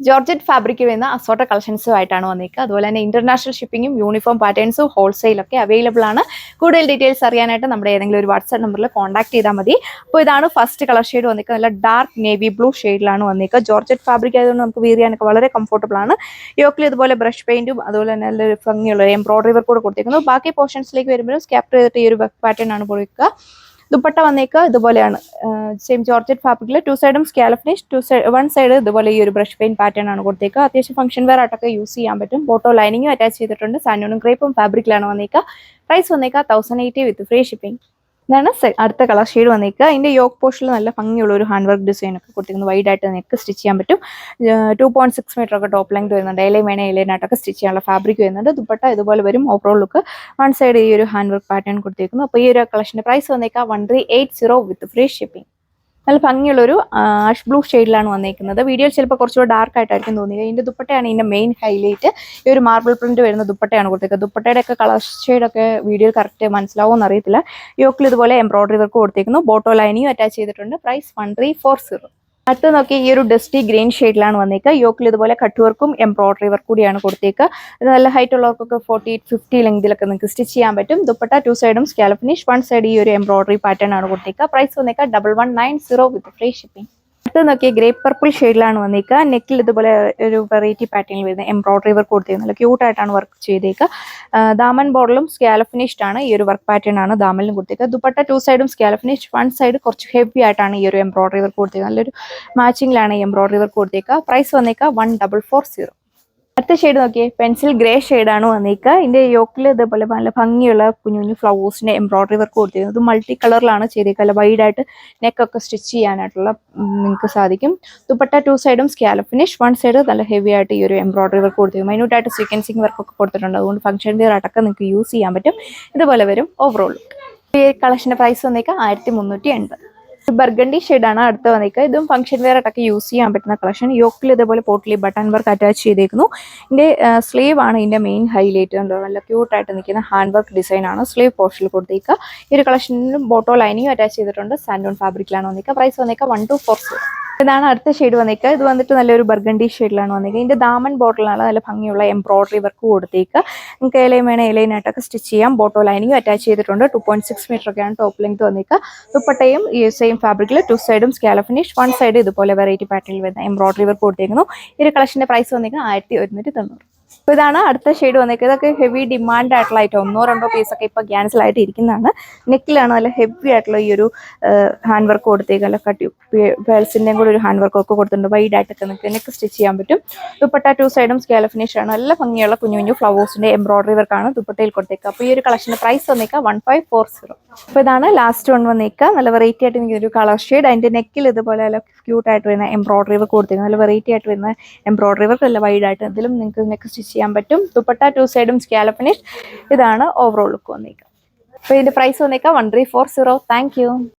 Georgette fabric വരുന്ന അസോർട്ട കളക്ഷൻസുമായിട്ടാണ് വന്നിരിക്കുക. അതുപോലെ തന്നെ ഇന്റർനാഷണൽ ഷിപ്പിംഗും യൂണിഫോം പാറ്റേൺസും ഹോൾസെയിലൊക്കെ അവൈലബിൾ ആണ്. കൂടുതൽ ഡീറ്റെയിൽസ് അറിയാനായിട്ട് നമ്മുടെ ഏതെങ്കിലും ഒരു വാട്സ്ആപ്പ് നമ്പറിൽ കോൺടാക്ട് ചെയ്താൽ മതി. അപ്പോൾ ഇതാണ് ഫസ്റ്റ് കളർ ഷെയ്ഡ് വന്നിരിക്കുക. നല്ല ഡാർക്ക് നേവി ബ്ലൂ ഷെയ്ഡിലാണ് വന്നിരിക്കുക. ജോർജറ്റ് ഫാബ്രിക് ആയതുകൊണ്ട് നമുക്ക് വെയർ ചെയ്യാനൊക്കെ വളരെ കംഫർട്ടബിൾ ആണ്. യോക്കിൽ ഇതുപോലെ ബ്രഷ് പെയിന്റും അതുപോലെ തന്നെ നല്ലൊരു ഭംഗിയുള്ള എംബ്രോയിഡറി വർക്ക് കൂടെ കൊടുത്തിരിക്കുന്നു. ബാക്കി പോർഷൻസിലേക്ക് വരുമ്പോൾ സ്കാപ്പ് ചെയ്തിട്ട് ഈ ഒരു വർക്ക് പാറ്റേൺ ആണ് കൊടുക്കുക. ദുപ്പട്ട വന്നേക്കുക ഇതുപോലെയാണ്. സെയിം ജോർജറ്റ് ഫാബ്രിക്കിൽ ടു സൈഡും സ്കാലപ്പ് ഫിനിഷ്, വൺ സൈഡ് ഇതുപോലെ ഈ ഒരു ബ്രഷ് പെയിന്റ് പാറ്റേൺ ആണ് കൊടുത്തേക്കുക. അത്യാവശ്യം ഫംഗ്ഷൻ വെയർ ആയിട്ടൊക്കെ യൂസ് ചെയ്യാൻ പറ്റും. ബോട്ടോ ലൈനിങ്ങും അറ്റാച്ച് ചെയ്തിട്ടുണ്ട്. സാൻഡൂണും ക്രേപ്പും ഫാബ്രിക്കിലാണ് വന്നേക്കുക. പ്രൈസ് വന്നേക്കുക 1080 വിത്ത് ഫ്രീ ഷിപ്പിംഗ്. ഇതാണ് അടുത്ത കളർ ഷെയ്ഡ് വന്നിരിക്കുക. അതിന്റെ യോക്ക് പോർഷനിൽ നല്ല ഭംഗിയുള്ള ഒരു ഹാൻഡ് വർക്ക് ഡിസൈൻ ഒക്കെ കൊടുത്തിരിക്കുന്നത്. വൈഡ് ആയിട്ട് നെക്ക് സ്റ്റിച്ച് ചെയ്യാൻ പറ്റും. 2.6 മീറ്റർ ഒക്കെ ടോപ്പ് ലെങ്ത് വരുന്നുണ്ട്. എലൈനായിട്ടൊക്കെ സ്റ്റിച്ച് ചെയ്യാനുള്ള ഫാബ്രിക് വരുന്നുണ്ട്. ദുപ്പട്ട ഇതുപോലെ വരും. ഓവറോൾ ലുക്ക് വൺ സൈഡ് ഈ ഒരു ഹാൻഡ് വർക്ക് പാറ്റേൺ കൊടുത്തിരിക്കുന്നു. അപ്പോൾ ഈ ഒരു കളക്ഷന്റെ പ്രൈസ് വന്നേക്കുക 1380 വിത്ത് ഫ്രീ ഷിപ്പിംഗ്. നല്ല ഭംഗിയുള്ളൊരു ആഷ് ബ്ലൂ ഷെയ്ഡിലാണ് വന്നിരിക്കുന്നത്. വീഡിയോയിൽ ചിലപ്പോൾ കുറച്ചുകൂടെ ഡാർക്ക് ആയിട്ടായിരിക്കും തോന്നിയത്. ഇതിന്റെ ദുപ്പട്ടയാണ് ഇതിന്റെ മെയിൻ ഹൈലൈറ്റ്. ഈ ഒരു മാർബിൾ പ്രിന്റ് വരുന്ന ദുപ്പട്ടയാണ് കൊടുത്തേക്കുന്നത്. ദുപ്പട്ടയുടെ ഒക്കെ കളർ ഷെയ്ഡൊക്കെ വീഡിയോയിൽ കറക്റ്റ് മനസ്സിലാവുമെന്ന് അറിയത്തില്ല. യോക്കിൽ ഇതുപോലെ എംബ്രോയിഡറി വർക്ക് കൊടുത്തേക്കുന്നു. ബോട്ടോ ലൈനിയും അറ്റാച്ച് ചെയ്തിട്ടുണ്ട്. പ്രൈസ് 1340. അടുത്ത് നോക്കി ഈ ഒരു ഡസ്റ്റി ഗ്രീൻ ഷെയ്ഡിലാണ് വന്നേക്കുക. യോക്കിൽ ഇതുപോലെ കട്ട് വർക്കും എംബ്രോയിഡറി വർക്ക് കൂടിയാണ് കൊടുത്തേക്കുക. ഇത് നല്ല ഹൈറ്റ് ഉള്ളവർക്കൊക്കെ 48-50 ലെങ്തിലൊക്കെ നിങ്ങൾക്ക് സ്റ്റിച്ച് ചെയ്യാൻ പറ്റും. ദുപ്പട്ട ടു സൈഡും സ്കാലപ്പ് ഫിനിഷ്, വൺ സൈഡ് ഈ ഒരു എംബ്രോയിഡറി പാറ്റേൺ ആണ് കൊടുത്തേക്കുക. പ്രൈസ് വന്നേക്കുക 1190 വിത്ത് ഫ്രീ ഷിപ്പിംഗ്. അടുത്ത് നോക്കിയ ഗ്രേപ്പ് പർപ്പിൾ ഷെയ്ഡിലാണ് വന്നേക്കുക. നെക്കിൽ ഇതുപോലെ ഒരു വെറൈറ്റി പാറ്റേണിൽ വരുന്ന എംബ്രോയിഡറി വർക്ക് കൊടുത്തേക്കുന്നത്. നല്ല ക്യൂട്ടായിട്ടാണ് വർക്ക് ചെയ്തേക്കുക. ദാമൻ ബോർഡറിലും സ്കാലപ്പ് ഫിനിഷ്ഡ് ആണ്. ഈ ഒരു വർക്ക് പാറ്റേൺ ആണ് ദാമനിലും കൊടുത്തേക്കുക. ദുപ്പട്ട ടു സൈഡും സ്കാലപ്പ് ഫിനിഷ്, വൺ സൈഡ് കുറച്ച് ഹെവി ആയിട്ടാണ് ഈ ഒരു എംബ്രോയിഡറി വർക്ക് കൊടുത്തേക്കുക. നല്ലൊരു മാച്ചിങ്ങിലാണ് ഈ എംബ്രോയിഡറി വർക്ക് കൊടുത്തേക്കുക. പ്രൈസ് വന്നേക്കുക 1440. അടുത്ത ഷെയ്ഡ് നോക്കിയേ, പെൻസിൽ ഗ്രേ ഷെയ്ഡാണ് വന്നിരിക്കുക. ഇതിന്റെ യോക്കിൽ ഇതേപോലെ നല്ല ഭംഗിയുള്ള കുഞ്ഞു കുഞ്ഞു ഫ്ലവേഴ്സിന്റെ എംബ്രോയിഡറി വർക്ക് കൊടുത്തിരുന്നത്. ഇത് മൾട്ടി കളറിലാണ് ചെയ്തേക്കുക. അല്ല വൈഡായിട്ട് നെക്കൊക്കെ സ്റ്റിച്ച് ചെയ്യാനായിട്ടുള്ള നിങ്ങൾക്ക് സാധിക്കും. ദുപ്പട്ട ടു സൈഡും സ്കാലപ്പ് ഫിനിഷ്, വൺ സൈഡ് നല്ല ഹെവി ആയിട്ട് ഈ ഒരു എംബ്രോയിഡറി വർക്ക് കൊടുത്തിരിക്കും. മൈന്യൂട്ടായിട്ട് സീക്വൻസിങ് വർക്കൊക്കെ കൊടുത്തിട്ടുണ്ട്. അതുകൊണ്ട് ഫംഗ്ഷൻ വെയർ ആയിട്ടൊക്കെ നിങ്ങൾക്ക് യൂസ് ചെയ്യാൻ പറ്റും. ഇതുപോലെ വരും ഓവറോൾ. ഈ കളക്ഷന്റെ പ്രൈസ് വന്നേക്കുക 1380. ബർഗണ്ടി ഷെയ്ഡാണ് അടുത്ത് വന്നിരിക്കുക. ഇതും ഫംഗ്ഷൻ വെയർ ആയിട്ടൊക്കെ യൂസ് ചെയ്യാൻ പറ്റുന്ന കളക്ഷൻ. യോക്കിൽ ഇതേപോലെ പോട്ടിലി ബട്ടൺ വർക്ക് അറ്റാച്ച് ചെയ്തേക്കുന്നു. ഇതിന്റെ സ്ലീവ് ആണ് ഇതിന്റെ മെയിൻ ഹൈലൈറ്റ്. നല്ല ക്യൂട്ടായിട്ട് നിൽക്കുന്ന ഹാൻഡ് വർക്ക് ഡിസൈൻ ആണ് സ്ലീവ് പോർഷനിൽ കൊടുത്തേക്കുക. ഈ ഒരു കളക്ഷനിലും ബോട്ടോ ലൈനിങ് അറ്റാച്ച് ചെയ്തിട്ടുണ്ട്. സാൻഡൂൺ ഫാബ്രിക്കിലാണ് വന്നിരിക്കുക. പ്രൈസ് വന്നിരിക്കുക 1240. ഇതാണ് അടുത്ത ഷെയ്ഡ് വന്നിരിക്കുക. ഇത് വന്നിട്ട് നല്ലൊരു ബർഗണ്ടി ഷെയ്ഡിലാണ് വന്നിരിക്കുക. ഇതിന്റെ ദാമൻ ബോട്ടിലാണ് നല്ല ഭംഗിയുള്ള എംബ്രോയിഡറി വർക്ക് കൊടുത്തേക്കുക. നിങ്ങൾക്ക് എലൈനായിട്ടൊക്കെ സ്റ്റിച്ച് ചെയ്യാം. ബോട്ടോ ലൈനിങ്ങും അറ്റാച്ച് ചെയ്തിട്ടുണ്ട്. 2.6 മീറ്റർ ഒക്കെയാണ് ടോപ്പ് ലെങ്ത് വന്നിരിക്കുക. ദുപ്പട്ടയും ഈ സെയിം ഫാബ്രിക്കിൽ ടു സൈഡും സ്കാലപ്പ് ഫിനിഷ്, വൺ സൈഡ് ഇതുപോലെ വെറൈറ്റി പാറ്റേണിൽ വരുന്ന എംബ്രോയിഡറി വർക്ക് കൊടുത്തേക്കുന്നു. ഈ ഒരു കളക്ഷന്റെ പ്രൈസ് വന്നിരിക്കുക 1190. അപ്പോൾ ഇതാണ് അടുത്ത ഷെയ്ഡ് വന്നിരിക്കുക. ഇതൊക്കെ ഹെവി ഡിമാൻഡ് ആയിട്ടുള്ള ഐറ്റം. 1-2 പീസൊക്കെ ഇപ്പോൾ ക്യാൻസൽ ആയിട്ട് ഇരിക്കുന്നതാണ്. നെക്കിലാണ് നല്ല ഹെവി ആയിട്ടുള്ള ഈ ഒരു ഹാൻഡ് വർക്ക് കൊടുത്തേക്കുക. അല്ല കട്ടി പേൾസിൻ്റെയും കൂടെ ഒരു ഹാൻഡ് വർക്ക് ഒക്കെ കൊടുത്തിട്ടുണ്ട്. വൈഡ് ആയിട്ടൊക്കെ നിങ്ങൾക്ക് നെക്ക് സ്റ്റിച്ച് ചെയ്യാൻ പറ്റും. ദുപ്പട്ട ടു സൈഡും സ്കാലപ്പ് ഫിനിഷ് ആണ്. നല്ല ഭംഗിയുള്ള കുഞ്ഞു കുഞ്ഞു ഫ്ലവേഴ്സിന്റെ എംബ്രോയിഡറി വർക്കാണ് ദുപ്പട്ടയിൽ കൊടുത്തേക്കുക. അപ്പോൾ ഈ ഒരു കളക്ഷന്റെ പ്രൈസ് വന്നിരിക്കുക 1540. അപ്പോൾ ഇതാണ് ലാസ്റ്റ് വൺ വന്നിരിക്കുക. നല്ല വെറൈറ്റി ആയിട്ട് എനിക്ക് ഒരു കളർ ഷെയ്ഡ്. അതിന്റെ നെക്കിൽ ഇതുപോലെ നല്ല ക്യൂട്ടായിട്ട് വരുന്ന എംബ്രോയിഡറി വർക്ക് കൊടുത്തേക്കുന്നത്. നല്ല വെറൈറ്റി ആയിട്ട് വരുന്ന എംബ്രോയിഡറി വർക്ക്. നല്ല വൈഡ് ആയിട്ട് ഇതിലും നിങ്ങൾക്ക് നെക്ക് സ്റ്റിച്ച് ചെയ്യാൻ പറ്റും. ദുപ്പട്ട ടു സൈഡും സ്കാലപ്പ് ഫിനിഷ്. ഇതാണ് ഓവറോൾ ലുക്ക് വന്നിരിക്കുക. അപ്പോൾ ഇതിന്റെ പ്രൈസ് വന്നിരിക്കുക 1340. Thank you.